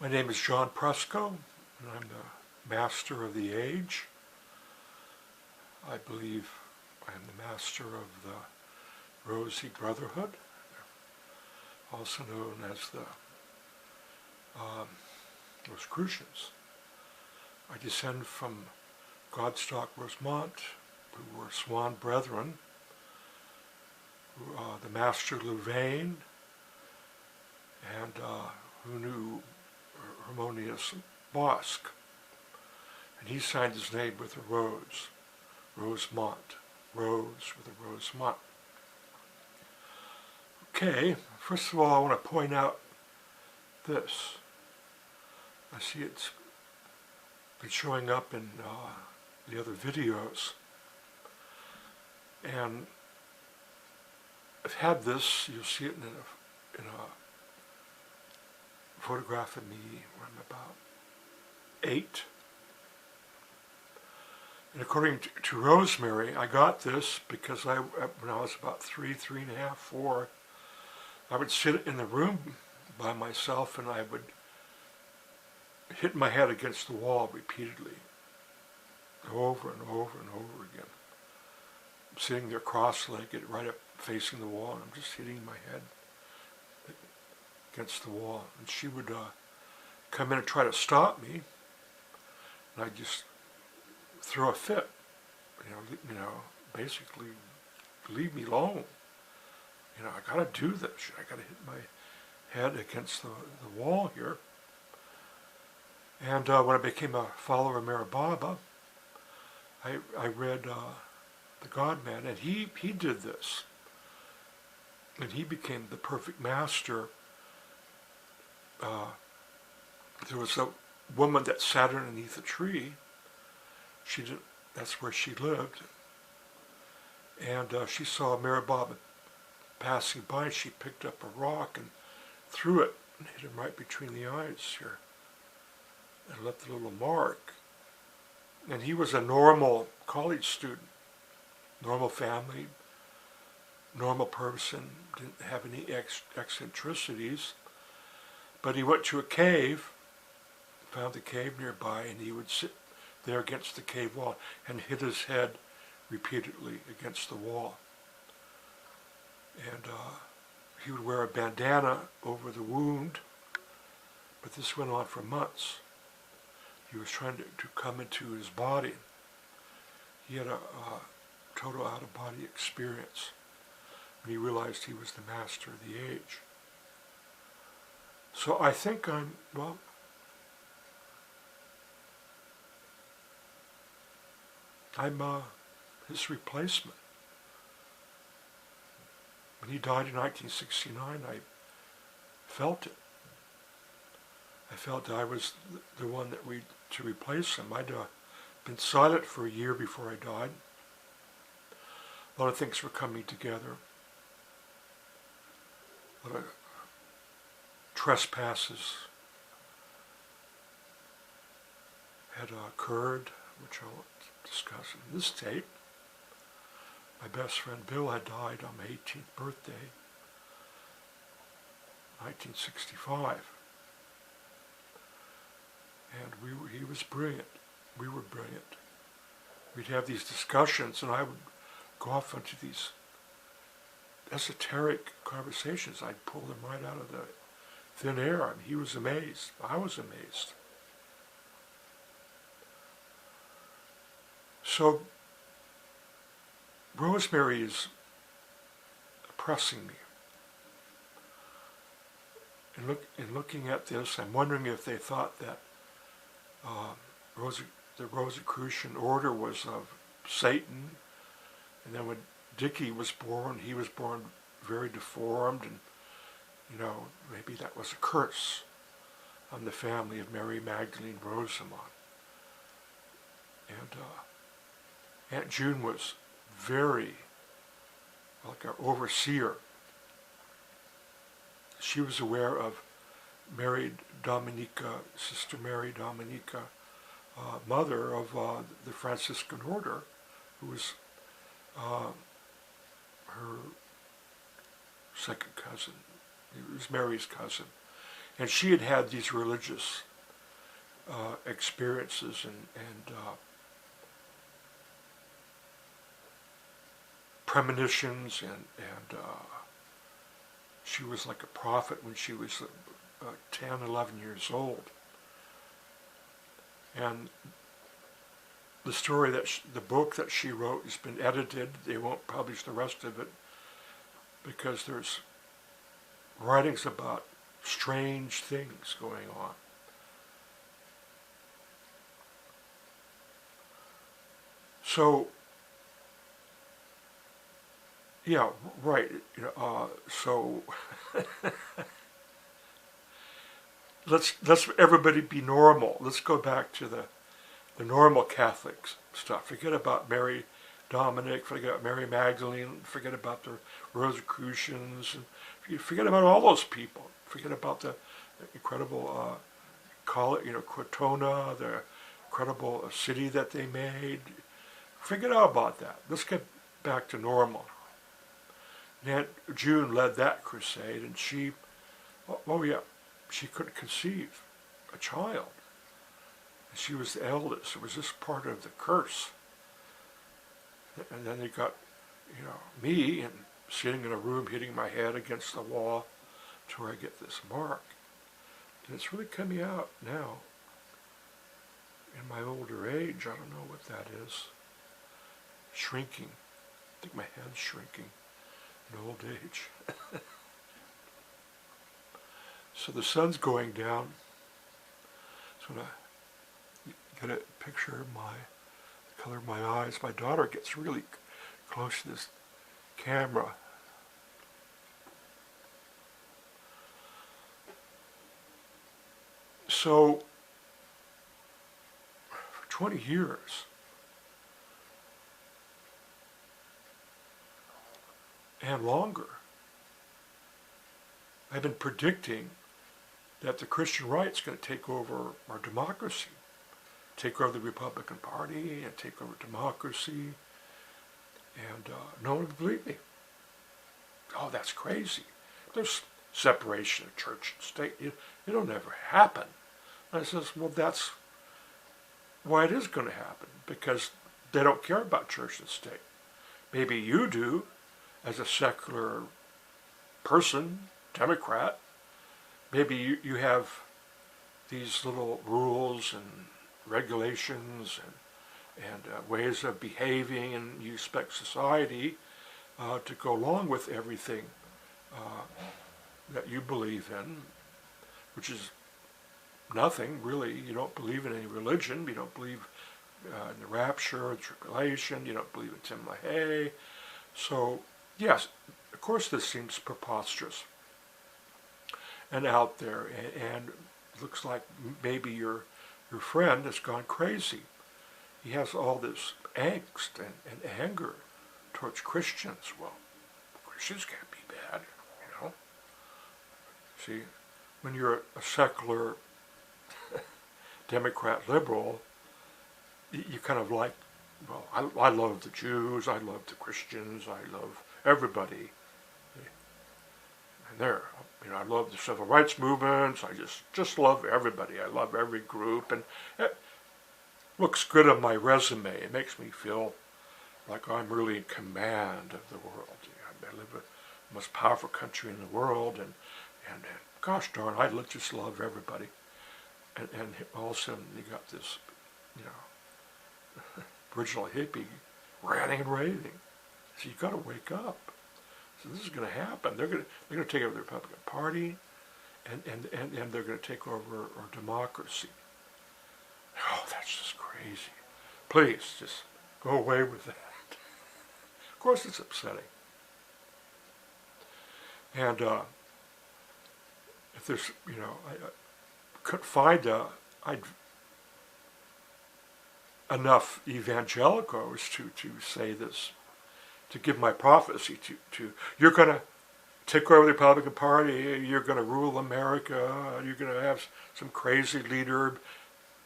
My name is John Presco, and I'm the Master of the Age. I believe I am the Master of the Rosy Brotherhood, also known as the Rosicrucians. I descend from Godstock Rosamond, who were swan brethren, the Master Louvain, and who knew Harmonious Bosque, and he signed his name with a rose, Rosamond, rose with a Rosamond. Okay, first of all I want to point out this. I see it's been showing up in the other videos, and I've had this, you'll see it in a photograph of me when I'm about 8. And according to Rosemary, I got this because when I was about 3 and a half, 4, I would sit in the room by myself and I would hit my head against the wall repeatedly, over and over and over again. I'm sitting there cross-legged, right up facing the wall, and I'm just hitting my head against the wall. And she would come in and try to stop me, and I'd just throw a fit, basically leave me alone. I gotta do this. I gotta hit my head against the wall here. And when I became a follower of Mary Baba, I read The God-Man, and he did this. And he became the perfect master. There was a woman that sat underneath a tree. That's where she lived. And she saw Mary Baba passing by. She picked up a rock and threw it and hit him right between the eyes here, and left a little mark. And he was a normal college student, normal family, normal person, didn't have any eccentricities, but he went to a cave, found the cave nearby, and he would sit there against the cave wall and hit his head repeatedly against the wall. And he would wear a bandana over the wound, but this went on for months. He was trying to come into his body. He had a total out-of-body experience when he realized he was the master of the age. So I think I'm his replacement. When he died in 1969, I felt it. I felt I was the one to replace him. I'd been silent for a year before I died. A lot of things were coming together. A lot of trespasses had occurred, which I'll discuss in this tape. My best friend Bill had died on my 18th birthday, 1965. And he was brilliant. We were brilliant. We'd have these discussions, and I would go off into these esoteric conversations. I'd pull them right out of the thin air, and he was amazed. I was amazed. So Rosemary is oppressing me. In looking at this, I'm wondering if they thought that the Rosicrucian order was of Satan, and then when Dickie was born, he was born very deformed, and maybe that was a curse on the family of Mary Magdalene Rosamond. And Aunt June was very like an overseer. She was aware of Mary Dominica, Sister Mary Dominica, mother of the Franciscan order, who was her second cousin. He was Mary's cousin. And she had had these religious experiences and premonitions, and she was like a prophet when she was 10, 11 years old. And the story the book that she wrote has been edited. They won't publish the rest of it because there's writings about strange things going on. So, yeah, right. So let's everybody be normal. Let's go back to the normal Catholic stuff. Forget about Mary Dominic, forget about Mary Magdalene, forget about the Rosicrucians, and forget about all those people. Forget about the incredible Cortona, the incredible city that they made. Forget all about that. Let's get back to normal. Aunt June led that crusade, and she couldn't conceive a child. She was the eldest. It was just part of the curse. And then they got, me and sitting in a room hitting my head against the wall to where I get this mark. And it's really coming out now. In my older age, I don't know what that is. Shrinking. I think my head's shrinking in old age. So the sun's going down. So when I get a picture of the color of my eyes, my daughter gets really close to this camera. So for 20 years, and longer, I've been predicting that the Christian right's going to take over our democracy, take over the Republican Party, and take over democracy. And no one would believe me. Oh, that's crazy. There's separation of church and state. It'll never happen. And I says, well, that's why it is going to happen, because they don't care about church and state. Maybe you do, as a secular person, Democrat. Maybe you have these little rules and regulations and ways of behaving, and you expect society to go along with everything that you believe in, which is nothing, really. You don't believe in any religion. You don't believe in the rapture or the tribulation. You don't believe in Tim LaHaye. So, yes, of course this seems preposterous and out there, and it looks like maybe your friend has gone crazy. He has all this angst and anger towards Christians. Well, Christians can't be bad, See, when you're a secular Democrat liberal, you kind of like, well, I love the Jews, I love the Christians, I love everybody. And I love the civil rights movements, I just love everybody, I love every group, and it looks good on my resume. It makes me feel like I'm really in command of the world. I live in the most powerful country in the world, and gosh darn, I just love everybody. And all of a sudden you got this, original hippie ranting and raving. So you got to wake up. So this is going to happen. They're going to take over the Republican Party, and they're going to take over our democracy. Oh, that's just crazy. Please, just go away with that. Of course it's upsetting. And if there's, I couldn't find enough evangelicals to say this, to give my prophecy to you're going to take over the Republican Party, you're going to rule America, you're going to have some crazy leader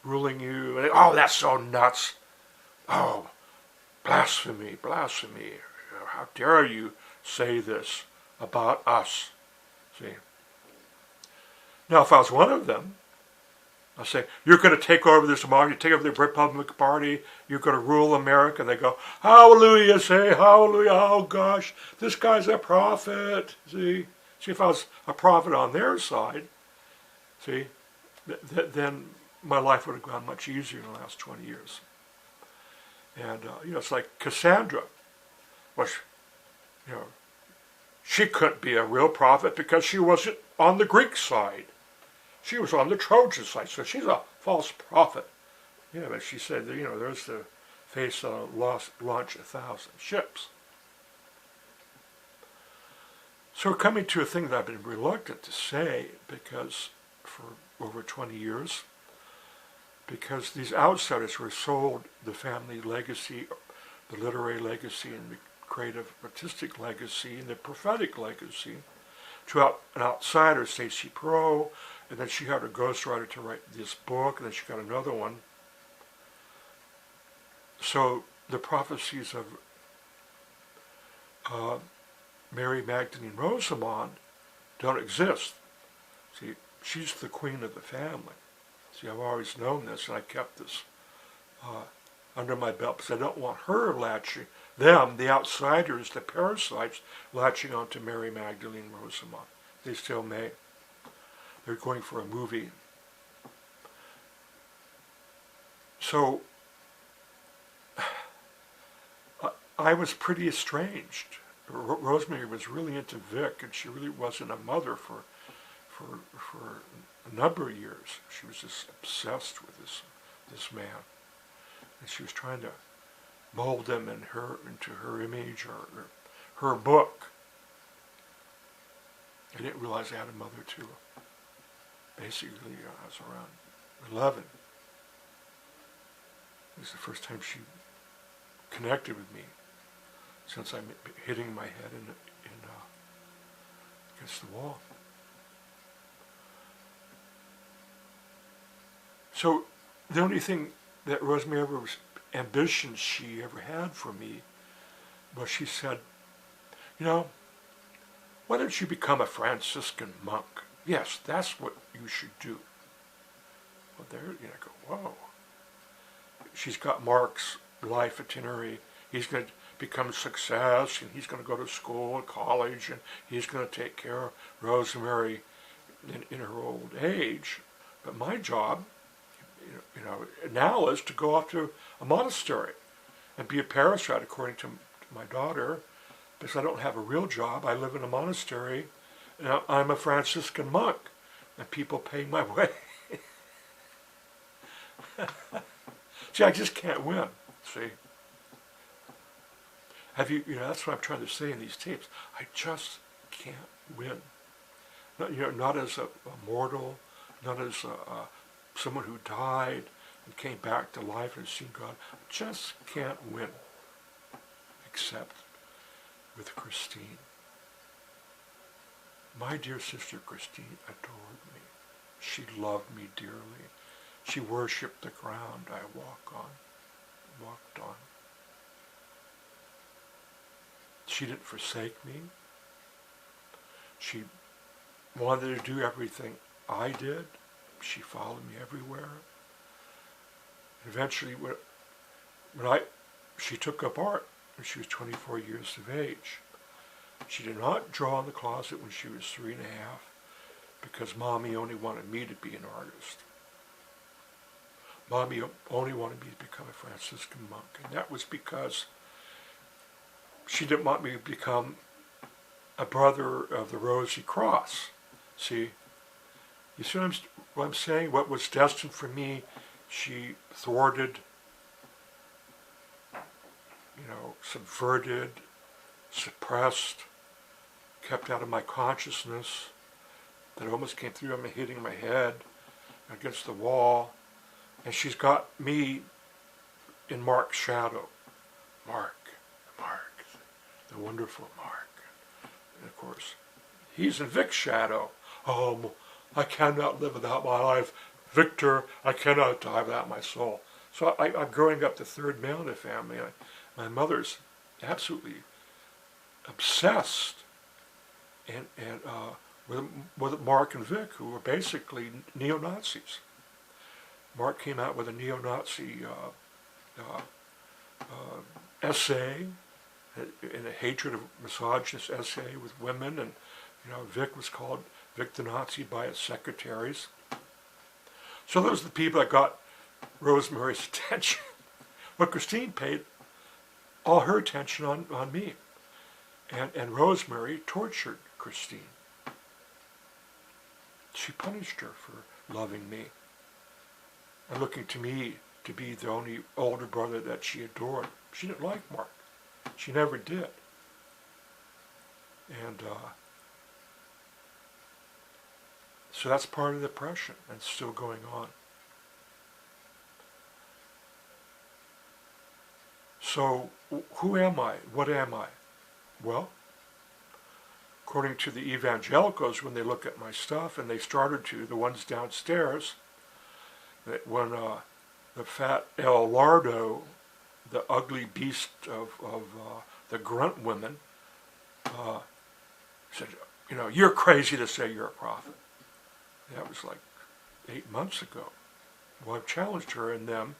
ruling you. And, oh, that's so nuts. Oh, blasphemy, blasphemy. How dare you say this about us? See? Now, if I was one of them, I'd say, you're going to take over this democracy, take over the Republican Party, you're going to rule America. And they go, hallelujah, say hallelujah, oh gosh, this guy's a prophet. See, if I was a prophet on their side, see, then my life would have gone much easier in the last 20 years. And, it's like Cassandra, which, she couldn't be a real prophet because she wasn't on the Greek side. She was on the Trojan side, so she's a false prophet. Yeah, but she said, there's the face launch 1,000 ships. So we're coming to a thing that I've been reluctant to say because for over 20 years, because these outsiders were sold the family legacy, the literary legacy, and the creative artistic legacy, and the prophetic legacy to an outsider, Stacey Perot, and then she had a ghostwriter to write this book, and then she got another one. So the prophecies of Mary Magdalene Rosamond don't exist. See, she's the queen of the family. See, I've always known this, and I kept this under my belt because I don't want her latching, the outsiders, the parasites, latching onto Mary Magdalene Rosamond. They still may. They're going for a movie. So I was pretty estranged. Rosemary was really into Vic, and she really wasn't a mother for a number of years. She was just obsessed with this man, and she was trying to mold him into her image or her book. I didn't realize I had a mother too. Basically, I was around 11. It was the first time she connected with me since I'm hitting my head against the wall. So the only thing that Rosemary ambition she ever had for me was she said, why don't you become a Franciscan monk? Yes, that's what you should do. Well, there, I go, whoa. She's got Mark's life itinerary. He's going to become a success, and he's going to go to school and college, and he's going to take care of Rosemary in her old age. But my job, now is to go off to a monastery and be a parasite, according to my daughter, because I don't have a real job. I live in a monastery, and I'm a Franciscan monk, and people pay my way. See, I just can't win, see. That's what I'm trying to say in these tapes. I just can't win. Not as a mortal, not as someone who died and came back to life and seen God. I just can't win, except with Christine. My dear sister Christine adored me. She loved me dearly. She worshipped the ground I walked on. She didn't forsake me. She wanted to do everything I did. She followed me everywhere. Eventually, she took up art when she was 24 years of age. She did not draw in the closet when she was 3.5 because Mommy only wanted me to be an artist. Mommy only wanted me to become a Franciscan monk, and that was because she didn't want me to become a brother of the Rosy Cross. See, you see what I'm saying? What was destined for me, she thwarted, subverted, suppressed, kept out of my consciousness, that almost came through. I'm hitting my head against the wall, and she's got me in Mark's shadow. Mark, the wonderful Mark. And of course, he's in Vic's shadow. Oh, I cannot live without my life. Victor, I cannot die without my soul. So I'm growing up the third male in the family. My mother's absolutely obsessed and with Mark and Vic, who were basically neo-Nazis. Mark came out with a neo-Nazi essay, in a hatred of misogynist essay with women, and Vic was called Vic the Nazi by his secretaries. So those are the people that got Rosemary's attention. But Christine paid all her attention on me. And Rosemary tortured Christine. She punished her for loving me and looking to me to be the only older brother that she adored. She didn't like Mark. She never did. And so that's part of the depression, and it's still going on. So who am I? What am I? Well, according to the evangelicals, when they look at my stuff, and they started to, the ones downstairs, that when the fat El Lardo, the ugly beast of the grunt women, said, you're crazy to say you're a prophet. That was like 8 months ago. Well, I've challenged her and them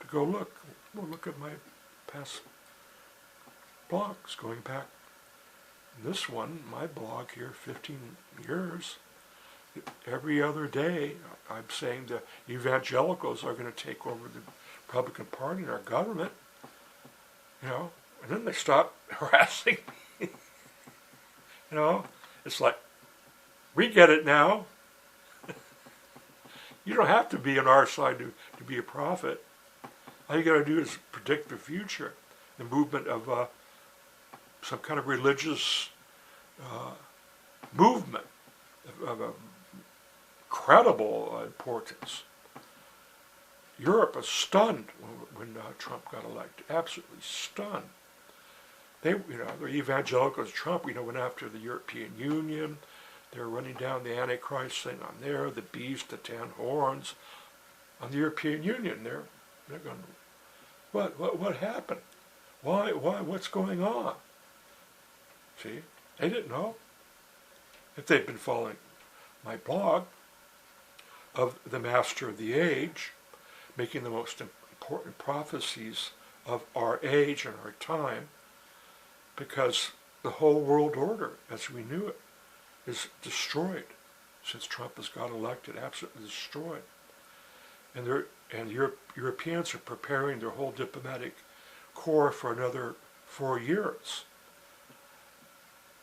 to go look at my past blogs going back. This one, my blog here, 15 years, every other day I'm saying the evangelicals are going to take over the Republican Party and our government, and then they stop harassing me. It's like, we get it now. You don't have to be on our side to be a prophet. All you got to do is predict the future, the movement of some kind of religious movement of a credible importance. Europe was stunned when Trump got elected, absolutely stunned. They, the evangelicals, Trump, went after the European Union. They're running down the Antichrist thing on there, the beast, the 10 horns. On the European Union, they're going, what happened? Why, what's going on? See, they didn't know. If they'd been following my blog of the Master of the Age, making the most important prophecies of our age and our time, because the whole world order, as we knew it, is destroyed since Trump has got elected, absolutely destroyed. And Europeans are preparing their whole diplomatic corps for another 4 years.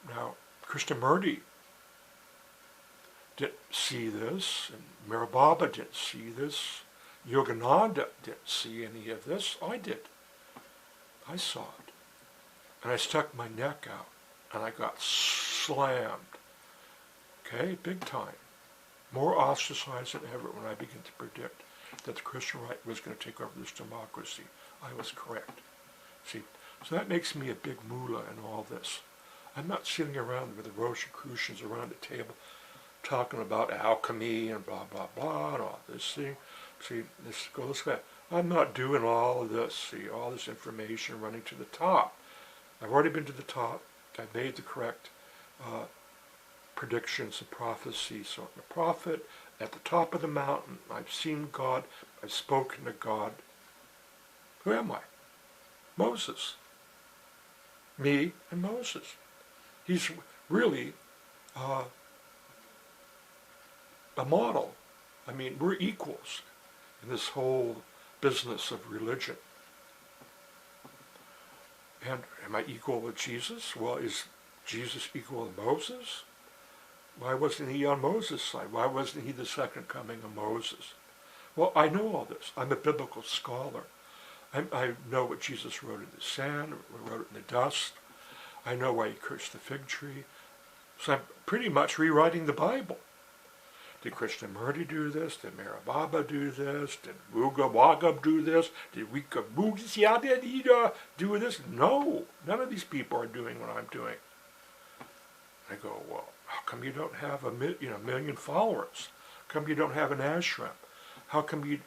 Now, Krishnamurti didn't see this, and Mirababa didn't see this, Yogananda didn't see any of this. I did. I saw it. And I stuck my neck out, and I got slammed. Okay, big time. More ostracized than ever when I began to predict that the Christian right was going to take over this democracy. I was correct. See, so that makes me a big mullah in all this. I'm not sitting around with the Rosicrucians around the table talking about alchemy and blah, blah, blah, and all this thing. See, this goes back. I'm not doing all of this, see, all this information running to the top. I've already been to the top. I've made the correct predictions and prophecies. So I'm a prophet at the top of the mountain. I've seen God. I've spoken to God. Who am I? Moses. Me and Moses. He's really a model. I mean, we're equals in this whole business of religion. And am I equal with Jesus? Well, is Jesus equal to Moses? Why wasn't he on Moses' side? Why wasn't he the second coming of Moses? Well, I know all this. I'm a biblical scholar. I know what Jesus wrote in the sand, wrote it in the dust. I know why he cursed the fig tree. So I'm pretty much rewriting the Bible. Did Krishnamurti do this? Did Mirababa do this? Did Wuga Wagab do this? Did Wika Wuga do this? No, none of these people are doing what I'm doing. I go, well, how come you don't have a million followers? How come you don't have an ashram? How come you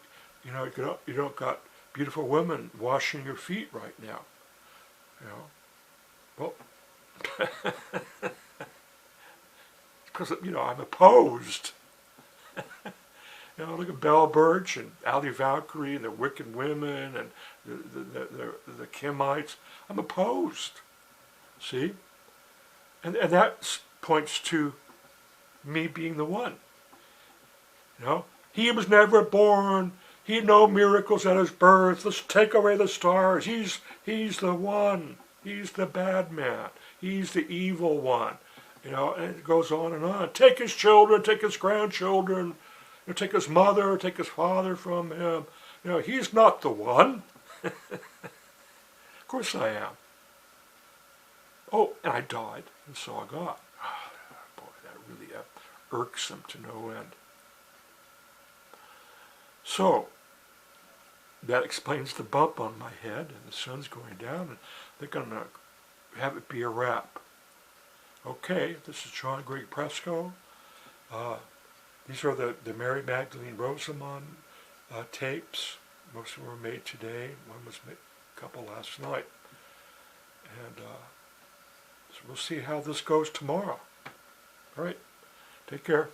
don't got beautiful women washing your feet right now? Well, because, you know, I'm opposed. You know, look at Belle Birch and Ali Valkyrie and the Wicked Women and the Kimites. I'm opposed. See? And that points to me being the one. You know? He was never born. He had no miracles at his birth. Let's take away the stars. He's the one. He's the bad man. He's the evil one. You know, and it goes on and on. Take his children, take his grandchildren, you know, take his mother, take his father from him. You know, he's not the one. Of course I am. Oh, and I died and saw God. Oh, boy, that really irksome to no end. So, that explains the bump on my head, and the sun's going down, and they're going to have it be a wrap. Okay, this is John Greg Presco. These are the Mary Magdalene Rosamond tapes. Most of them were made today. One was made a couple last night. And so we'll see how this goes tomorrow. All right, take care.